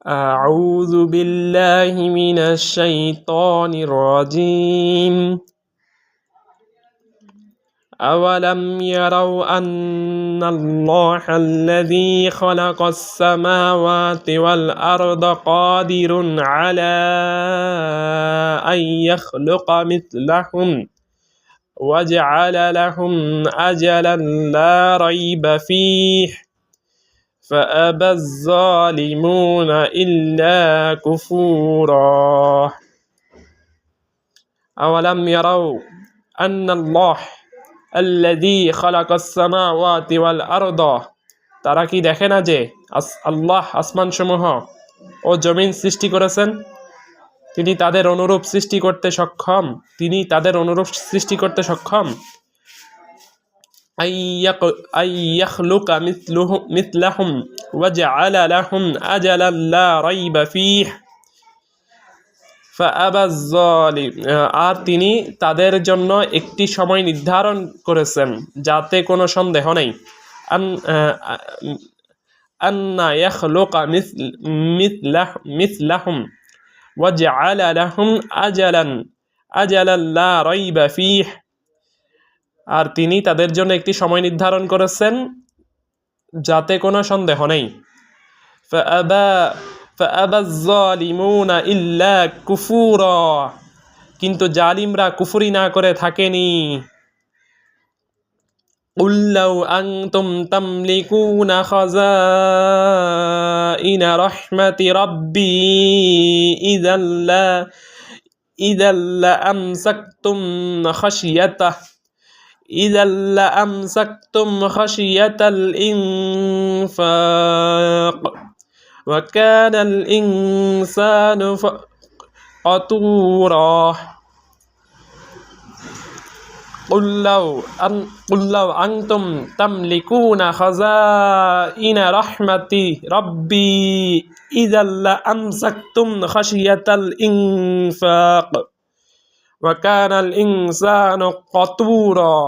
أعوذ بالله من الشيطان الرجيم أولم يروا أن الله الذي خلق السماوات والأرض قادر على أن يخلق مثلهم وجعل لهم أجلا لا ريب فيه فأبى الظالمون إلا كفورا أولم يروا أن الله الذي خلق السماوات والأرض তারা কি দেখে না যে আল্লাহ আসমানসমূহ ও জমিন সৃষ্টি করেছেন, তিনি তাদের অনুরূপ সৃষ্টি করতে সক্ষম আইয়াখলুকা মিথলাহুম ওয়াজআলা লাহুম আজালান লা রাইবা ফীহ আর তিনি তাদের জন্য একটি সময় নির্ধারণ করেছেন যাতে কোনো সন্দেহ নেই। আন্না ইয়াখলুকা মিথলাহুম ওয়াজআলা লাহুম আজালান লা রাইবা ফীহ আর তিনি তাদের জন্য একটি সময় নির্ধারণ করেছেন যাতে কোনো সন্দেহ নেই। فأبى الظالمون إلا كفورا কিন্তু জালিমরা কুফরি না করে থাকেনি। قل لو أنتم تملكون خزائن رحمة ربي إذا لأمسكتم خشية الإنفاق وكان الإنسان قتورا قل لو أنتم تملكون خزائن رحمة ربي إذا لأمسكتم خشية الإنفاق وكان الإنسان قتورا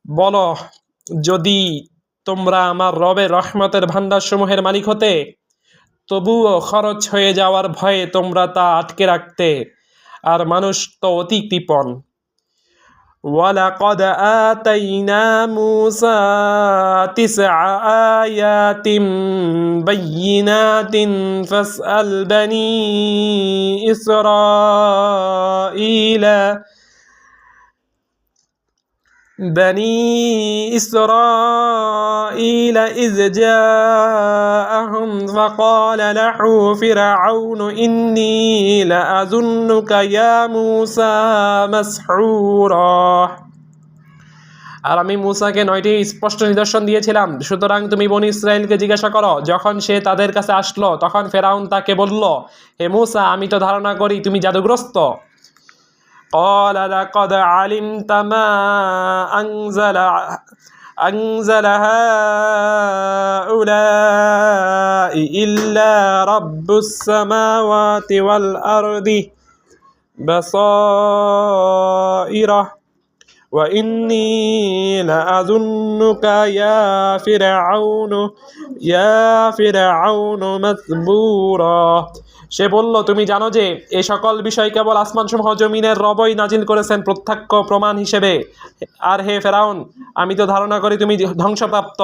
বলো, যদি তোমরা আমার রবের রহমতের ভান্ডারসমূহের মালিক হতে, তবুও খরচ হয়ে যাওয়ার ভয়ে তোমরা তা আটকে রাখতে, আর মানুষ তো অতি কৃপণ। ওয়ালাকাদ আতাইনা মূসা 9 আয়াতিন বাইয়িনাতিন ফাসআল বনি إسرائيل إذ جاءهم فقال له فرعون إني لأظنك يا موسى مسحورا আর আমি মূসাকে 9টি স্পষ্ট নিদর্শন দিয়েছিলাম, সুতরাং তুমি বনি ইসরাইলকে জিজ্ঞাসা করো। যখন সে তাদের কাছে আসলো, তখন ফেরাউন তাকে বলল, হে মূসা, আমি তো ধারণা করি তুমি জাদুগ্রস্ত। قال لقد علمت ما أنزل هؤلاء إلا رب السماوات والأرض بصائر وإني لأظنك يا فرعون مثبورا সে বলল, তুমি জানো যে এ সকল বিষয় কেবল আসমানসমূহ জমিনের রবই নাজিল করেছেন প্রত্যক্ষ প্রমাণ হিসেবে। আর হে ফেরাউন, আমি তো ধারণা করি তুমি ধ্বংসপ্রাপ্ত।